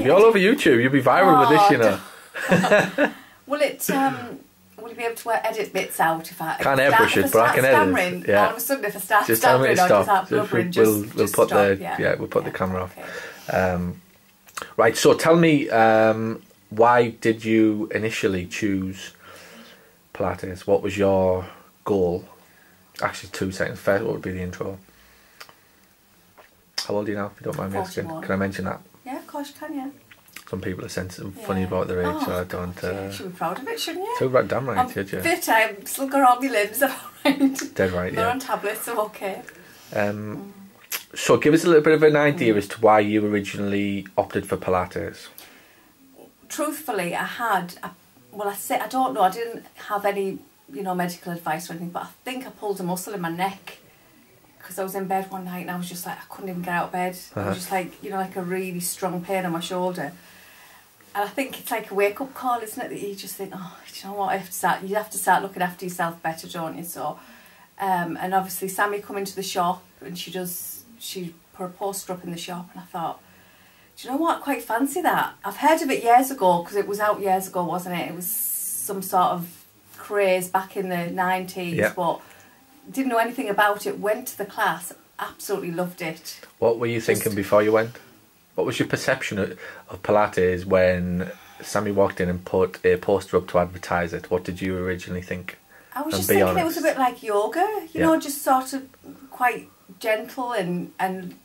be all over YouTube. You'll be viral with this, you know. Will it? Will you be able to edit bits out if I can't airbrush it, but I can edit it. Yeah. All of a sudden, if I start just tell me to stop. We'll put stop. the camera off. Right. So tell me, why did you initially choose Pilates? What was your goal? Actually, 2 seconds. First, what would be the intro? How old are you now, if you don't mind me asking? Can I mention that? Yeah, of course you can, yeah. Some people are sensitive, funny about their age, so I don't... you should be proud of it, shouldn't you? Too right, damn right, should you? Fit, I'm still got all my limbs, I'm alright. Dead right, yeah. They're on tablets, I'm okay. So give us a little bit of an idea as to why you originally opted for Pilates. Truthfully, I don't know, I didn't have any, medical advice or anything, but I think I pulled a muscle in my neck. Because I was in bed one night and I was just like, I couldn't even get out of bed. I was just like, like a really strong pain on my shoulder. And I think it's like a wake-up call, isn't it? That you just think, oh, do you know what? You have to start looking after yourself better, don't you? So, and obviously Sammy come into the shop and she put a poster up in the shop and I thought, do you know what? I quite fancy that. I've heard of it years ago because it was out years ago, wasn't it? It was some sort of craze back in the 90s, but didn't know anything about it, went to the class, absolutely loved it. What were you thinking before you went? What was your perception of Pilates when Sammy walked in and put a poster up to advertise it? What did you originally think? I was just thinking it was a bit like yoga, you know, just sort of quite gentle and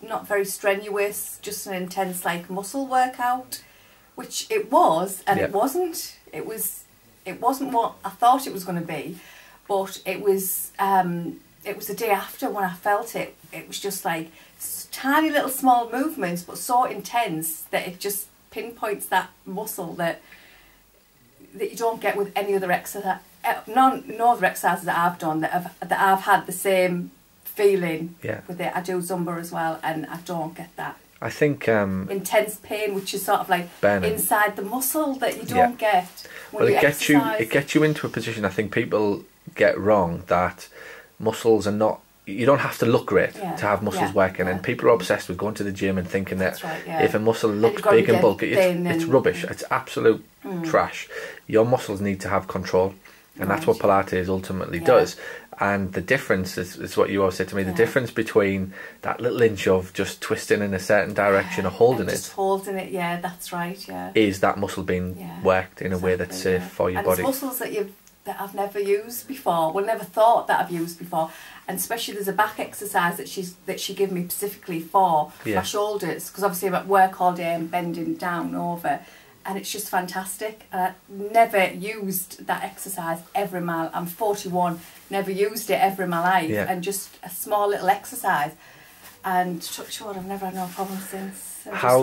not very strenuous, just an intense like muscle workout, which it was, and it wasn't. It wasn't what I thought it was going to be. But it was the day after when I felt it. It was just like tiny little small movements, but so intense that it just pinpoints that muscle that you don't get with any other exercise. No other exercises that I've done that I've had the same feeling with it. I do Zumba as well, and I don't get that. I think intense pain, which is sort of like burning inside the muscle that you don't get when you exercise. It gets you into a position. I think people get wrong that muscles are not, you don't have to look great to have muscles working, and people are obsessed with going to the gym and thinking that if a muscle looks big and bulky, it's rubbish. It's absolute trash. Your muscles need to have control, and that's what Pilates ultimately does. And the difference is what you always say to me, the difference between that little inch of just twisting in a certain direction or holding just holding it, that's right, is that muscle being worked in a way that's safe for your body. And it's muscles that I've never used before, never thought that I've used before, and especially there's a back exercise that she gave me specifically for my shoulders, because obviously I'm at work all day and bending down over, and it's just fantastic. And I never used that exercise ever in my, I'm 41, never used it ever in my life, and just a small little exercise, and touch wood, I've never had no problem since. How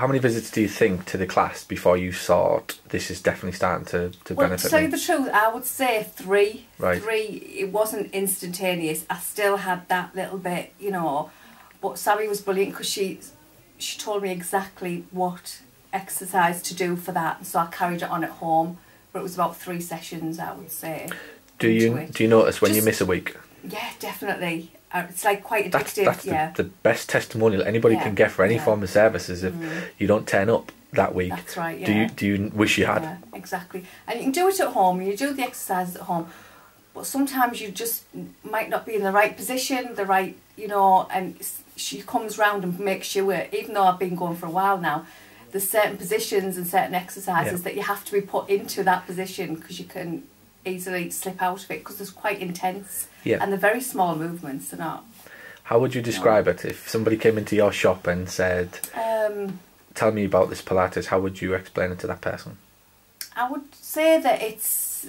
many visits do you think to the class before you thought this is definitely starting to benefit me? To tell you the truth, I would say 3. Right. 3, it wasn't instantaneous. I still had that little bit, but Sammy was brilliant because she told me exactly what exercise to do for that, so I carried it on at home. But it was about 3 sessions, I would say. Do you notice when you miss a week? Yeah, definitely. It's like quite addictive. That's the best testimonial anybody can get for any form of service is if you don't turn up that week. That's right. Do you wish you had? Yeah, exactly. And you can do it at home. You do the exercises at home, but sometimes you just might not be in the right position, and she comes round and makes sure. Even though I've been going for a while now, there's certain positions and certain exercises that you have to be put into that position because you can easily slip out of it because it's quite intense and they're very small movements. They're not. How would you describe it if somebody came into your shop and said, tell me about this Pilates, how would you explain it to that person? I would say that it's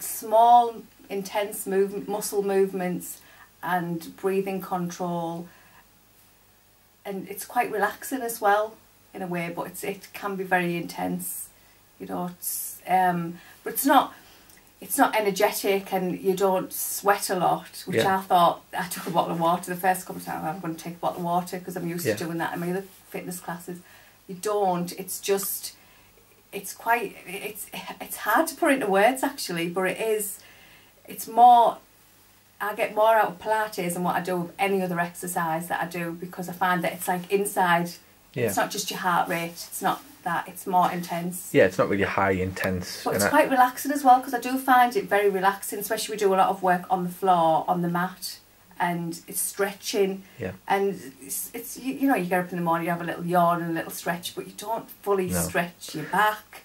small intense muscle movements and breathing control, and it's quite relaxing as well in a way, but it can be very intense, it's but it's not energetic, and you don't sweat a lot, which I thought. I took a bottle of water the first couple of times. I'm going to take a bottle of water because I'm used to doing that in my other fitness classes. You don't. It's just, it's hard to put into words actually, but it's more, I get more out of Pilates than what I do with any other exercise that I do, because I find that it's like inside Yeah. It's not just your heart rate. It's not that. It's more intense. Yeah, it's not really high intense. But it's quite relaxing as well, because I do find it very relaxing, especially we do a lot of work on the floor, on the mat, and it's stretching. Yeah. And it's you know, you get up in the morning, you have a little yawn and a little stretch, but you don't fully stretch your back,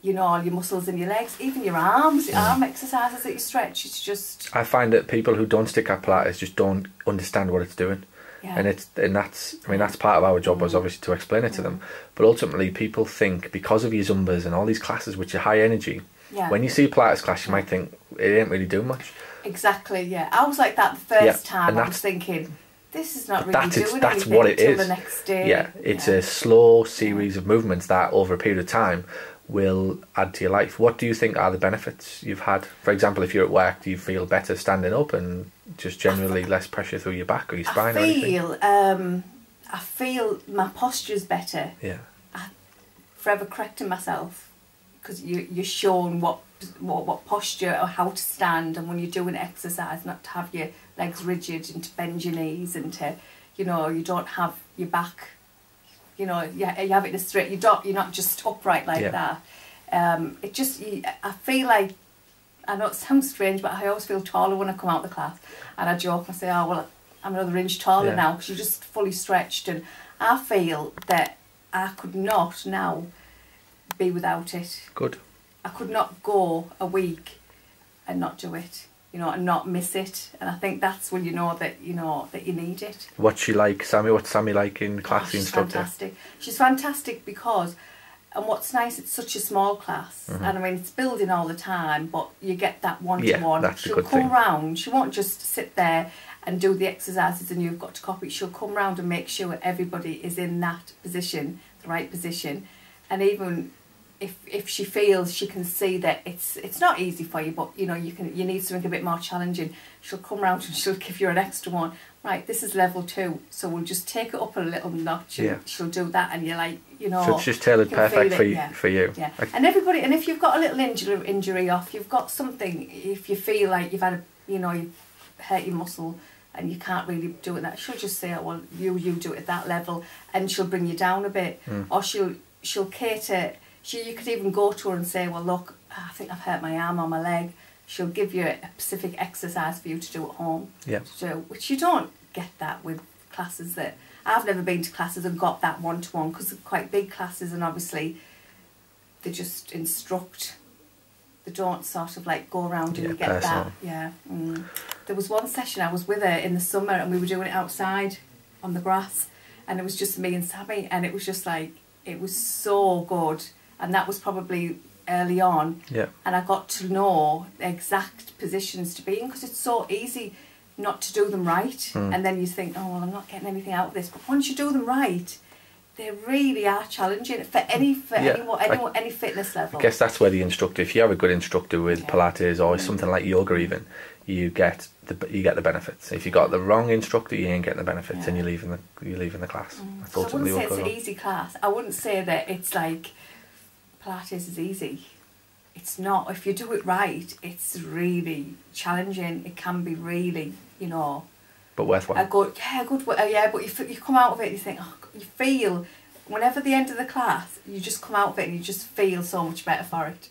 you know, all your muscles in your legs, even your arms, the arm exercises that you stretch. It's just... I find that people who don't stick at Pilates just don't understand what it's doing. Yeah. And that's part of our job, was obviously to explain it to them. But ultimately, people think because of your Zumbas and all these classes which are high energy, when you see a Pilates class, you might think it ain't really doing much. Exactly. Yeah, I was like that the first time. I was thinking, this is not really doing that's anything what it until is. The next day. Yeah, it's a slow series of movements that over a period of time will add to your life. What do you think are the benefits you've had? For example, if you're at work, do you feel better standing up and just generally less pressure through your back or your spine or anything? I feel my posture's better. Yeah. I'm forever correcting myself, because you're shown what posture or how to stand, and when you're doing exercise, not to have your legs rigid and to bend your knees and to, you know, you don't have your back, you know, you have it in a straight, you're not just upright like that. It just, I feel like, I know it sounds strange, but I always feel taller when I come out of the class, and I joke and I say, oh well, I'm another inch taller now, because you're just fully stretched. And I feel that I could not now be without it. Good. I could not go a week and not do it, you know, and not miss it. And I think that's when you know that you need it. What's she like, Sammy? What's Sammy like in class? The instructor? Fantastic. She's fantastic because, and what's nice, it's such a small class, and I mean it's building all the time, but you get that one-to-one. That's She'll come round. She won't just sit there and do the exercises and you've got to copy. She'll come round and make sure everybody is in that position, the right position, and even if she feels she can see that it's not easy for you, but you know you need something a bit more challenging, she'll come round and she'll give you an extra one. Right, this is level 2, so we'll just take it up a little notch, and she'll do that, and you're like, you know, so it's just tailored perfect for you. Yeah, and everybody, and if you've got a little injury off, you've got something. If you feel like you've had you've hurt your muscle and you can't really do it, that she'll just say, oh, well, you do it at that level, and she'll bring you down a bit, or she'll cater. You could even go to her and say, well, look, I think I've hurt my arm or my leg. She'll give you a specific exercise for you to do at home. Yeah. Which you don't get that with classes that... I've never been to classes and got that one-to-one, because they're quite big classes, and obviously they just instruct. They don't sort of like go around and you get personal. That. Yeah. There was one session I was with her in the summer, and we were doing it outside on the grass, and it was just me and Sammy, and it was just like, it was so good. And that was probably early on. Yeah. And I got to know the exact positions to be in, because it's so easy not to do them right. And then you think, oh, well, I'm not getting anything out of this. But once you do them right, they really are challenging for any fitness level. I guess that's where the instructor, if you have a good instructor with Pilates or something like yoga even, you get the benefits. If you got the wrong instructor, you ain't getting the benefits, and you're leaving the class. That's so I wouldn't say it's an on. easy class. I wouldn't say that it's like Pilates is easy. It's not. If you do it right, it's really challenging. It can be really, but worthwhile. But you come out of it and you think, oh, you feel, whenever the end of the class, you just come out of it and you just feel so much better for it.